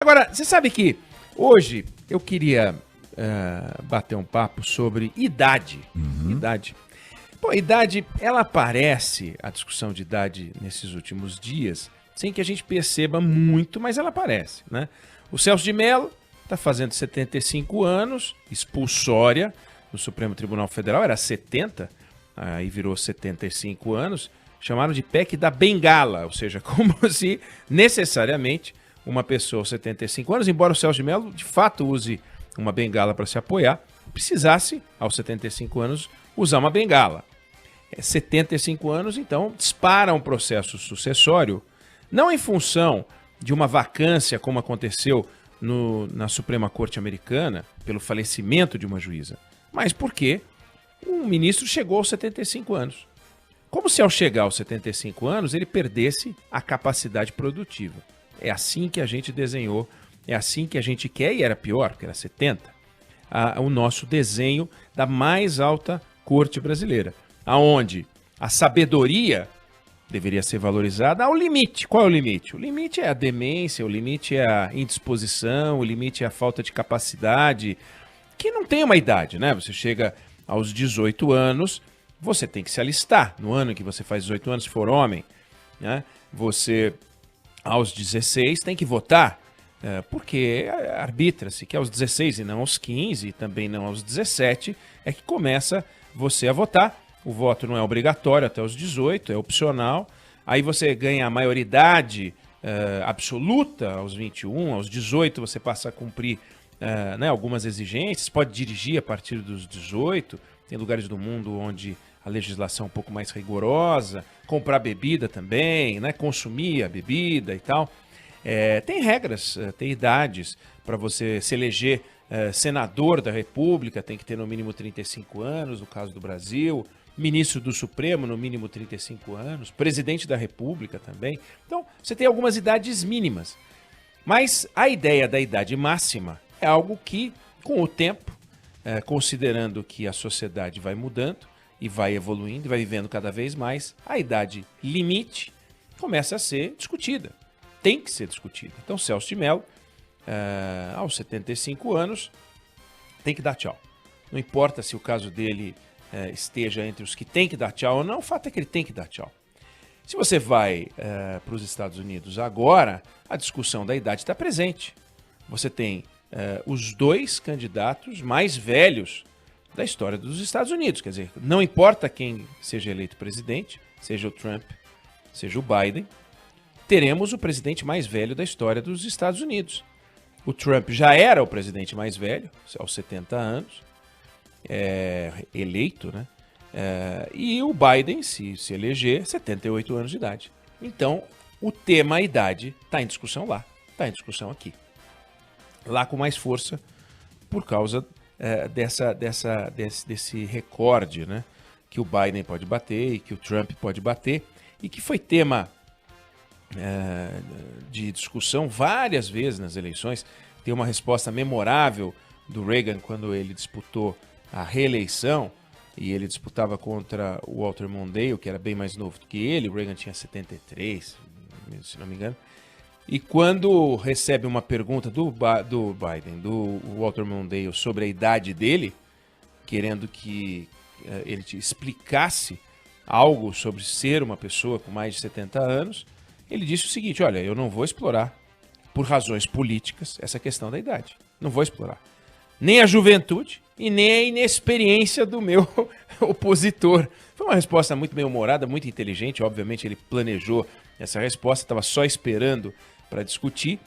Agora, você sabe que hoje eu queria bater um papo sobre idade. Idade. Pô, idade, ela aparece, a discussão de idade nesses últimos dias, sem que a gente perceba muito, mas ela aparece, né? O Celso de Mello está fazendo 75 anos, expulsória no Supremo Tribunal Federal, era 70, aí virou 75 anos, chamaram de PEC da Bengala, ou seja, como se necessariamente uma pessoa aos 75 anos, embora o Celso de Mello de fato use uma bengala para se apoiar, precisasse, aos 75 anos, usar uma bengala. 75 anos, então, dispara um processo sucessório, não em função de uma vacância, como aconteceu na Suprema Corte Americana, pelo falecimento de uma juíza, mas porque um ministro chegou aos 75 anos. Como se ao chegar aos 75 anos ele perdesse a capacidade produtiva. É assim que a gente desenhou, é assim que a gente quer, e era pior, porque era 70, o nosso desenho da mais alta corte brasileira, aonde a sabedoria deveria ser valorizada ao limite. Qual é o limite? O limite é a demência, o limite é a indisposição, o limite é a falta de capacidade, que não tem uma idade, né? Você chega aos 18 anos, você tem que se alistar. No ano em que você faz 18 anos, se for homem, né? Você, aos 16, tem que votar, porque arbitra-se que aos 16 e não aos 15, e também não aos 17, é que começa você a votar. O voto não é obrigatório até os 18, é opcional. Aí você ganha a maioridade absoluta aos 21, aos 18 você passa a cumprir algumas exigências, pode dirigir a partir dos 18, tem lugares do mundo onde a legislação é um pouco mais rigorosa, comprar bebida também, né, consumir a bebida e tal. Tem regras, tem idades para você se eleger senador da República, tem que ter no mínimo 35 anos, no caso do Brasil, ministro do Supremo no mínimo 35 anos, presidente da República também. Então, você tem algumas idades mínimas. Mas a ideia da idade máxima é algo que, com o tempo, considerando que a sociedade vai mudando e vai evoluindo e vai vivendo cada vez mais, a idade limite começa a ser discutida. Tem que ser discutida. Então, Celso de Mello, aos 75 anos, tem que dar tchau. Não importa se o caso dele esteja entre os que tem que dar tchau ou não, o fato é que ele tem que dar tchau. Se você vai para os Estados Unidos agora, a discussão da idade está presente. Você tem os dois candidatos mais velhos da história dos Estados Unidos. Quer dizer, não importa quem seja eleito presidente, seja o Trump, seja o Biden, teremos o presidente mais velho da história dos Estados Unidos. O Trump já era o presidente mais velho, aos 70 anos, eleito, né? E o Biden, se eleger, 78 anos de idade. Então, o tema idade está em discussão lá, está em discussão aqui. Lá com mais força, por causa desse recorde, né? Que o Biden pode bater e que o Trump pode bater, e que foi tema de discussão várias vezes nas eleições. Tem uma resposta memorável do Reagan quando ele disputou a reeleição, e ele disputava contra o Walter Mondale, que era bem mais novo do que ele. O Reagan tinha 73, se não me engano. E quando recebe uma pergunta do Biden, do Walter Mondale, sobre a idade dele, querendo que ele te explicasse algo sobre ser uma pessoa com mais de 70 anos, ele disse o seguinte: olha, eu não vou explorar, por razões políticas, essa questão da idade. Não vou explorar. Nem a juventude e nem a inexperiência do meu opositor. Foi uma resposta muito bem-humorada, muito inteligente. Obviamente ele planejou essa resposta, estava só esperando para discutir,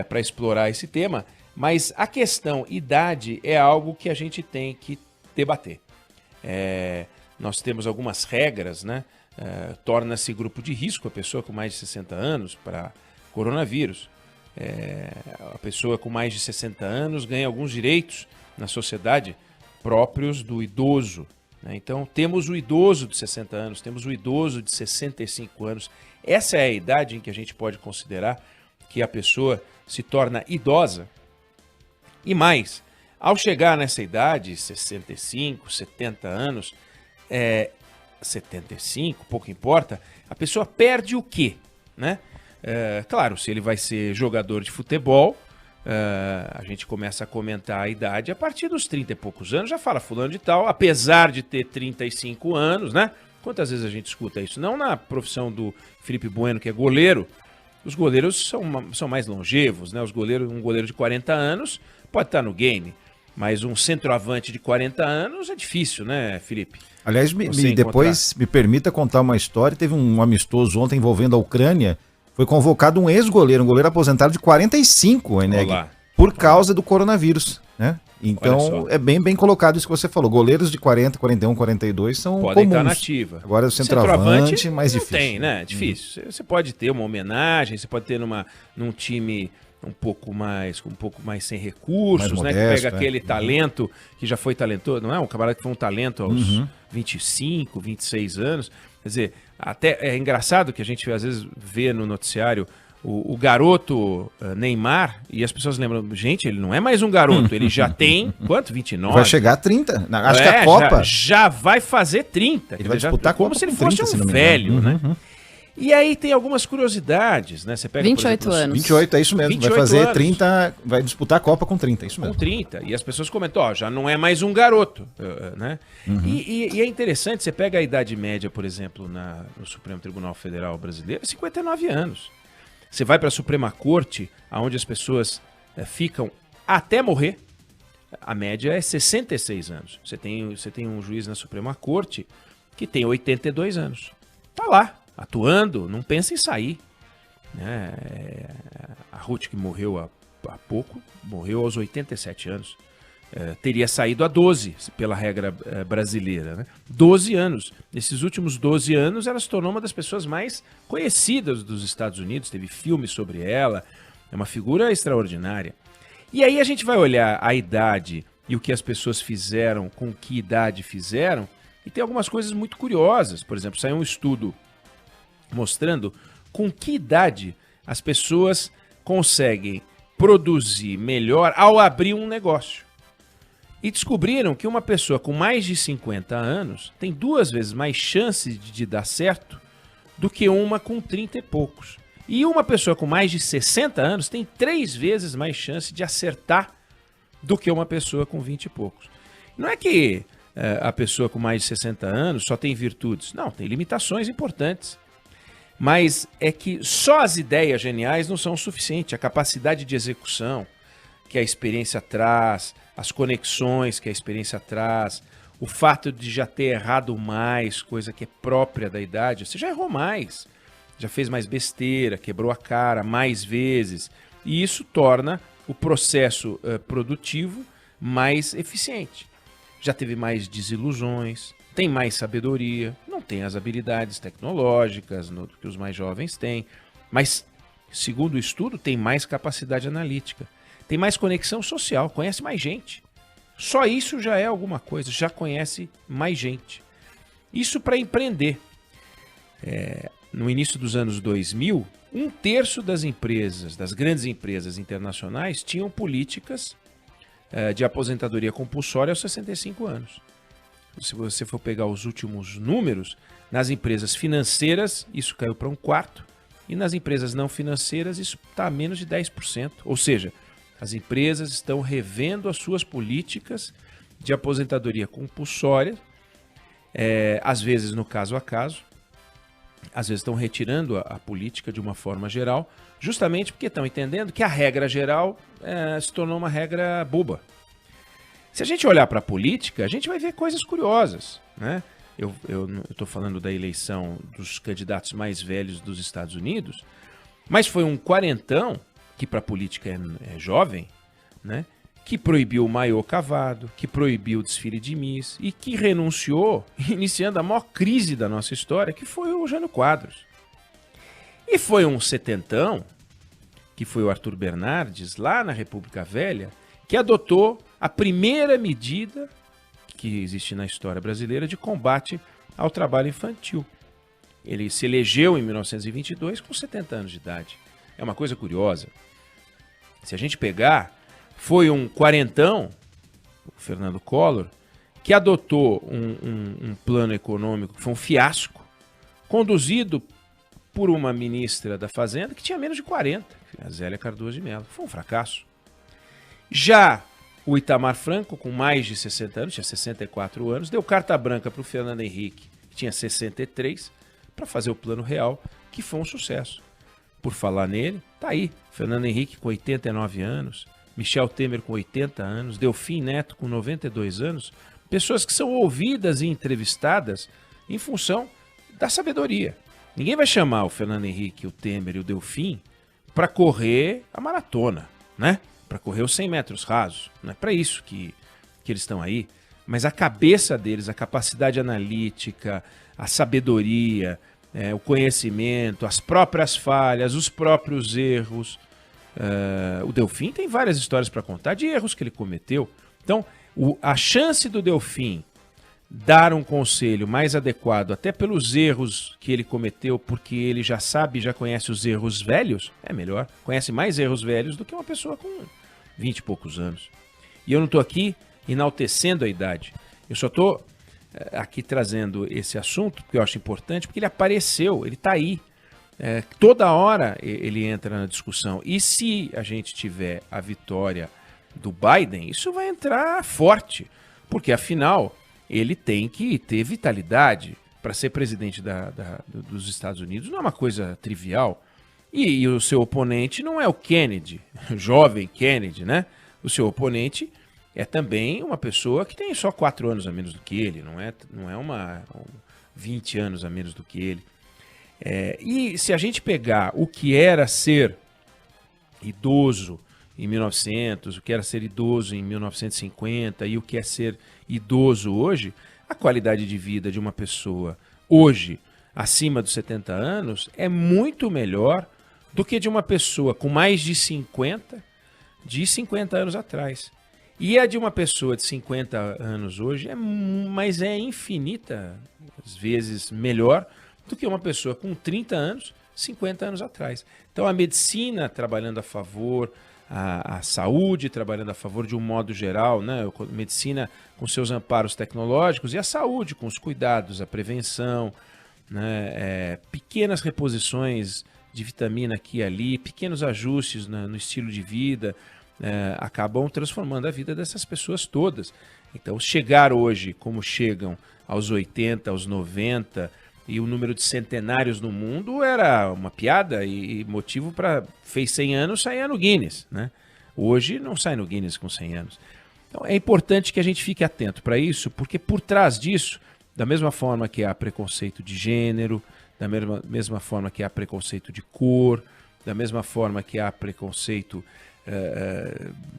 para explorar esse tema. Mas a questão idade é algo que a gente tem que debater. Nós temos algumas regras, né? Torna-se grupo de risco a pessoa com mais de 60 anos para coronavírus. A pessoa com mais de 60 anos ganha alguns direitos na sociedade próprios do idoso, né? Então, temos o idoso de 60 anos, temos o idoso de 65 anos. Essa é a idade em que a gente pode considerar que a pessoa se torna idosa. E mais, ao chegar nessa idade, 65, 70 anos, 75, pouco importa, a pessoa perde o quê, né? Claro, se ele vai ser jogador de futebol, a gente começa a comentar a idade a partir dos 30 e poucos anos, já fala fulano de tal, apesar de ter 35 anos, né? Quantas vezes a gente escuta isso? Não na profissão do Felipe Bueno, que é goleiro. Os goleiros são mais longevos, né? Um goleiro de 40 anos pode estar no game, mas um centroavante de 40 anos é difícil, né, Felipe? Aliás, depois me permita contar uma história. Teve um amistoso ontem envolvendo a Ucrânia. Foi convocado um ex-goleiro, um goleiro aposentado de 45, Eneg, por causa do coronavírus, né? Então, é bem colocado isso que você falou. Goleiros de 40, 41, 42 são podem comuns. Estar na ativa. Agora o centroavante mais difícil. Tem, né? Difícil. Você pode ter uma homenagem, você pode ter num time um pouco mais sem recursos, mais modesto, né? Que pega aquele talento que já foi talentoso, não é? Um camarada que foi um talento aos 25, 26 anos. Quer dizer, até é engraçado que a gente às vezes vê no noticiário o garoto Neymar, e as pessoas lembram, gente, ele não é mais um garoto, ele já tem, quanto? 29? Vai chegar a 30. Acho que a Copa... Já vai fazer 30. Ele vai disputar como se ele fosse um velho, né? E aí tem algumas curiosidades, né? Você pega, 28 por exemplo, anos. 28, é isso mesmo. Vai fazer anos. 30, vai disputar a Copa com 30, é isso mesmo. Com 30. E as pessoas comentam, ó, já não é mais um garoto, né? E é interessante, você pega a idade média, por exemplo, no Supremo Tribunal Federal Brasileiro, 59 anos. Você vai para a Suprema Corte, onde as pessoas ficam até morrer, a média é 66 anos. Você tem um juiz na Suprema Corte que tem 82 anos. Tá lá, atuando, não pensa em sair. Né? A Ruth, que morreu há pouco, morreu aos 87 anos. Teria saído a 12, pela regra brasileira. Né? 12 anos. Nesses últimos 12 anos, ela se tornou uma das pessoas mais conhecidas dos Estados Unidos. Teve filmes sobre ela. É uma figura extraordinária. E aí a gente vai olhar a idade e o que as pessoas fizeram, com que idade fizeram, e tem algumas coisas muito curiosas. Por exemplo, saiu um estudo mostrando com que idade as pessoas conseguem produzir melhor ao abrir um negócio. E descobriram que uma pessoa com mais de 50 anos tem 2 vezes mais chances de dar certo do que uma com 30 e poucos. E uma pessoa com mais de 60 anos tem 3 vezes mais chance de acertar do que uma pessoa com 20 e poucos. Não é que a pessoa com mais de 60 anos só tem virtudes. Não, tem limitações importantes. Mas é que só as ideias geniais não são o suficiente. A capacidade de execução que a experiência traz, as conexões que a experiência traz, o fato de já ter errado mais, coisa que é própria da idade. Você já errou mais, já fez mais besteira, quebrou a cara mais vezes. E isso torna o processo produtivo mais eficiente. Já teve mais desilusões, tem mais sabedoria, não tem as habilidades tecnológicas que os mais jovens têm, mas, segundo o estudo, tem mais capacidade analítica, tem mais conexão social, conhece mais gente. Só isso já é alguma coisa, já conhece mais gente. Isso para empreender. No início dos anos 2000, 1/3 das empresas, das grandes empresas internacionais, tinham políticas de aposentadoria compulsória aos 65 anos. Se você for pegar os últimos números, nas empresas financeiras isso caiu para 1/4, e nas empresas não financeiras isso está a menos de 10%. Ou seja, as empresas estão revendo as suas políticas de aposentadoria compulsória, às vezes no caso a caso, às vezes estão retirando a política de uma forma geral, justamente porque estão entendendo que a regra geral se tornou uma regra boba. Se a gente olhar para a política, a gente vai ver coisas curiosas, né? Eu estou falando da eleição dos candidatos mais velhos dos Estados Unidos, mas foi um quarentão, que para a política é jovem, né? Que proibiu o maiô cavado, que proibiu o desfile de Miss e que renunciou, iniciando a maior crise da nossa história, que foi o Jânio Quadros. E foi um setentão, que foi o Arthur Bernardes, lá na República Velha, que adotou a primeira medida que existe na história brasileira de combate ao trabalho infantil. Ele se elegeu em 1922 com 70 anos de idade. É uma coisa curiosa. Se a gente pegar, foi um quarentão, o Fernando Collor, que adotou um plano econômico que foi um fiasco, conduzido por uma ministra da Fazenda que tinha menos de 40, a Zélia Cardoso de Mello. Foi um fracasso. Já o Itamar Franco, com mais de 60 anos, tinha 64 anos, deu carta branca para o Fernando Henrique, que tinha 63, para fazer o Plano Real, que foi um sucesso. Por falar nele, tá aí, Fernando Henrique com 89 anos, Michel Temer com 80 anos, Delfim Neto com 92 anos, pessoas que são ouvidas e entrevistadas em função da sabedoria. Ninguém vai chamar o Fernando Henrique, o Temer e o Delfim para correr a maratona, né? Para correr os 100 metros rasos. Não é para isso que eles estão aí. Mas a cabeça deles, a capacidade analítica, a sabedoria, o conhecimento, as próprias falhas, os próprios erros. O Delfim tem várias histórias para contar de erros que ele cometeu. Então, a chance do Delfim dar um conselho mais adequado, até pelos erros que ele cometeu, porque ele já sabe, já conhece os erros velhos, é melhor. Conhece mais erros velhos do que uma pessoa com 20 e poucos anos. E eu não estou aqui enaltecendo a idade. Eu só estou aqui trazendo esse assunto, porque eu acho importante, porque ele apareceu, ele está aí. Toda hora ele entra na discussão. E se a gente tiver a vitória do Biden, isso vai entrar forte, porque afinal ele tem que ter vitalidade para ser presidente dos Estados Unidos. Não é uma coisa trivial. E o seu oponente não é o Kennedy, o jovem Kennedy, né? O seu oponente é também uma pessoa que tem só 4 anos a menos do que ele, não é 20 anos a menos do que ele. E se a gente pegar o que era ser idoso em 1900, o que era ser idoso em 1950 e o que é ser idoso hoje, a qualidade de vida de uma pessoa hoje, acima dos 70 anos, é muito melhor do que de uma pessoa com mais de 50 anos atrás. E a de uma pessoa de 50 anos hoje mas é infinitas vezes melhor do que uma pessoa com 30 anos, 50 anos atrás. Então a medicina trabalhando a favor, a saúde trabalhando a favor de um modo geral, né? A medicina com seus amparos tecnológicos e a saúde com os cuidados, a prevenção, né? Pequenas reposições de vitamina aqui e ali, pequenos ajustes no estilo de vida, acabam transformando a vida dessas pessoas todas. Então chegar hoje como chegam aos 80, aos 90... e o número de centenários no mundo era uma piada e motivo para fez 100 anos, saia no Guinness, né? Hoje não sai no Guinness com 100 anos. Então é importante que a gente fique atento para isso, porque por trás disso, da mesma forma que há preconceito de gênero, da mesma forma que há preconceito de cor, da mesma forma que há preconceito,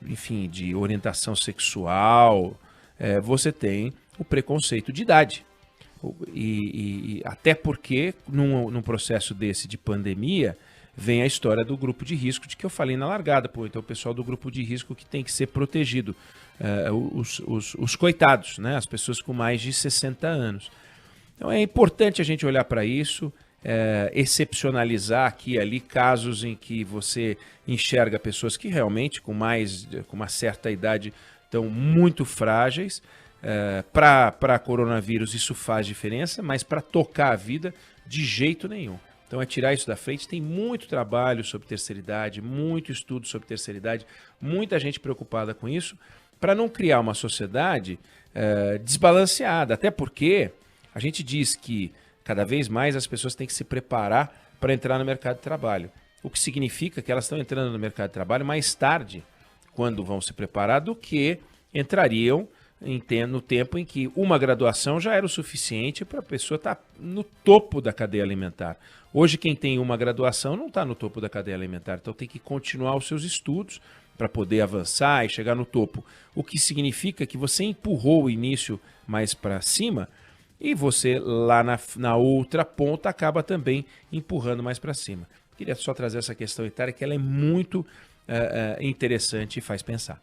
enfim, de orientação sexual, você tem o preconceito de idade. E até porque num processo desse de pandemia vem a história do grupo de risco de que eu falei na largada. Então o pessoal do grupo de risco que tem que ser protegido, os coitados, né? As pessoas com mais de 60 anos. Então é importante a gente olhar para isso, excepcionalizar aqui e ali casos em que você enxerga pessoas que realmente com uma certa idade estão muito frágeis. Para coronavírus isso faz diferença, mas para tocar a vida de jeito nenhum. Então é tirar isso da frente. Tem muito trabalho sobre terceira idade, muito estudo sobre terceira idade, muita gente preocupada com isso, para não criar uma sociedade desbalanceada. Até porque a gente diz que cada vez mais as pessoas têm que se preparar para entrar no mercado de trabalho, o que significa que elas estão entrando no mercado de trabalho mais tarde, quando vão se preparar, do que entrariam no tempo em que uma graduação já era o suficiente para a pessoa estar no topo da cadeia alimentar. Hoje, quem tem uma graduação não está no topo da cadeia alimentar, então tem que continuar os seus estudos para poder avançar e chegar no topo. O que significa que você empurrou o início mais para cima e você lá na outra ponta acaba também empurrando mais para cima. Queria só trazer essa questão etária, que ela é muito interessante e faz pensar.